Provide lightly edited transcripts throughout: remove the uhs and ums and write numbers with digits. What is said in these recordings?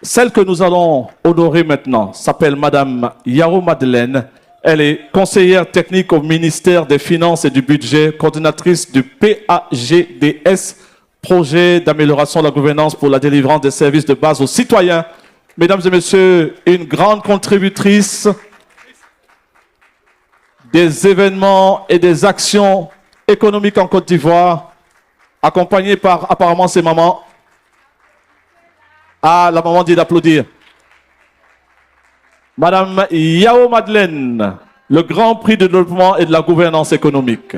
Celle que nous allons honorer maintenant s'appelle Madame Yao Madeleine. Elle est conseillère technique au ministère des Finances et du Budget, coordinatrice du PAGDS, projet d'amélioration de la gouvernance pour la délivrance des services de base aux citoyens. Mesdames et messieurs, une grande contributrice des événements et des actions économiques en Côte d'Ivoire, accompagnée par apparemment ses mamans. Ah, la maman dit d'applaudir. Madame Yao Madeleine, le Grand Prix de développement et de la gouvernance économique.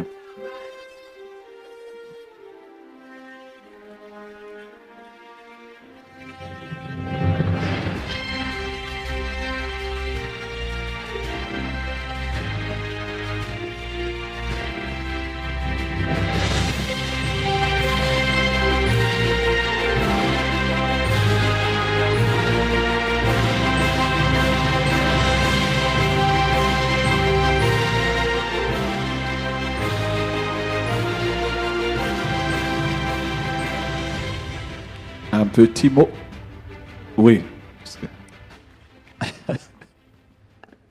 Un petit mot. Oui.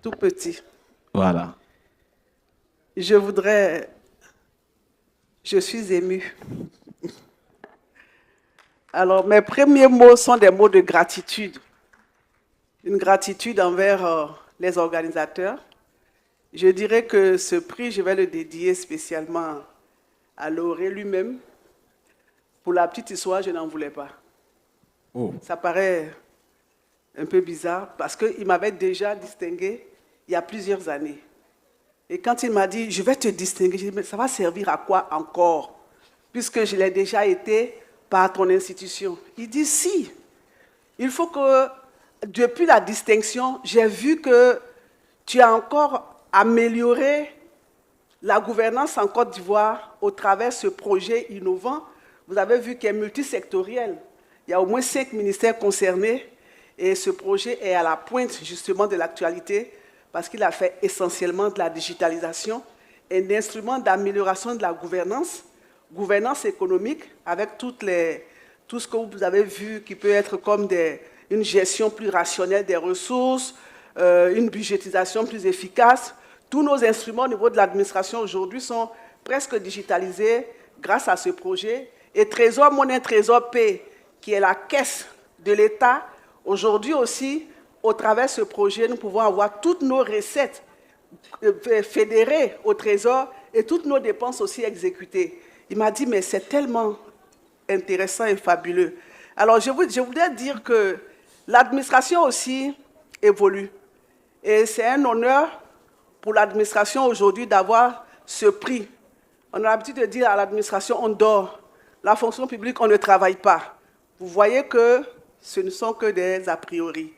Tout petit. Voilà. Je suis émue. Alors, mes premiers mots sont des mots de gratitude. Une gratitude envers les organisateurs. Je dirais que ce prix, je vais le dédier spécialement à Lauré lui-même. Pour la petite histoire, je n'en voulais pas. Oh. Ça paraît un peu bizarre parce qu'il m'avait déjà distingué il y a plusieurs années. Et quand il m'a dit, je vais te distinguer, j'ai dit, mais ça va servir à quoi encore? Puisque je l'ai déjà été par ton institution. Il dit, si, il faut que, depuis la distinction, j'ai vu que tu as encore amélioré la gouvernance en Côte d'Ivoire au travers de ce projet innovant. Vous avez vu qu'il est multisectoriel. Il y a au moins 5 ministères concernés et ce projet est à la pointe justement de l'actualité parce qu'il a fait essentiellement de la digitalisation et d'instruments d'amélioration de la gouvernance économique avec tout ce que vous avez vu qui peut être comme une gestion plus rationnelle des ressources, une budgétisation plus efficace. Tous nos instruments au niveau de l'administration aujourd'hui sont presque digitalisés grâce à ce projet. Et Trésor Monnaie, Trésor Paix, qui est la caisse de l'État, aujourd'hui aussi, au travers de ce projet, nous pouvons avoir toutes nos recettes fédérées au Trésor et toutes nos dépenses aussi exécutées. Il m'a dit, mais c'est tellement intéressant et fabuleux. Alors, je voudrais dire que l'administration aussi évolue. Et c'est un honneur pour l'administration aujourd'hui d'avoir ce prix. On a l'habitude de dire à l'administration, on dort. La fonction publique, on ne travaille pas. Vous voyez que ce ne sont que des a priori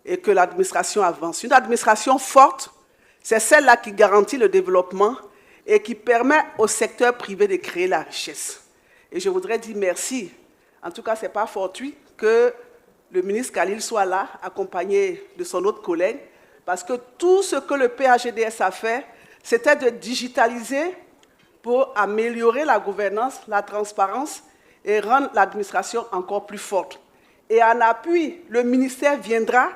et que l'administration avance. Une administration forte, c'est celle-là qui garantit le développement et qui permet au secteur privé de créer la richesse. Et je voudrais dire merci. En tout cas, ce n'est pas fortuit que le ministre Khalil soit là, accompagné de son autre collègue, parce que tout ce que le PAGDS a fait, c'était de digitaliser pour améliorer la gouvernance, la transparence et rendre l'administration encore plus forte. Et en appui, le ministère viendra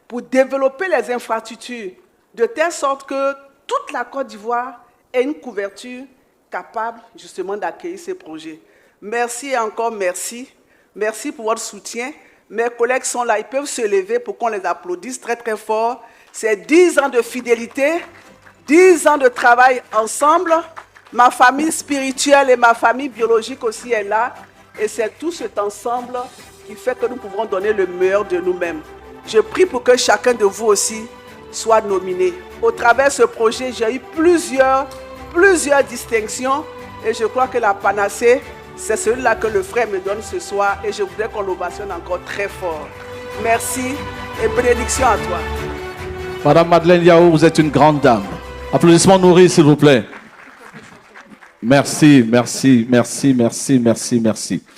pour développer les infrastructures de telle sorte que toute la Côte d'Ivoire ait une couverture capable justement d'accueillir ces projets. Merci et encore merci. Merci pour votre soutien. Mes collègues sont là, ils peuvent se lever pour qu'on les applaudisse très très fort. C'est 10 ans de fidélité, 10 ans de travail ensemble. Ma famille spirituelle et ma famille biologique aussi est là. Et c'est tout cet ensemble qui fait que nous pouvons donner le meilleur de nous-mêmes. Je prie pour que chacun de vous aussi soit nominé. Au travers de ce projet, j'ai eu plusieurs distinctions. Et je crois que la panacée, c'est celui-là que le frère me donne ce soir. Et je voudrais qu'on l'ovationne encore très fort. Merci et bénédiction à toi. Madame Madeleine Yao, vous êtes une grande dame. Applaudissements nourris, s'il vous plaît. Merci, merci, merci, merci, merci, merci.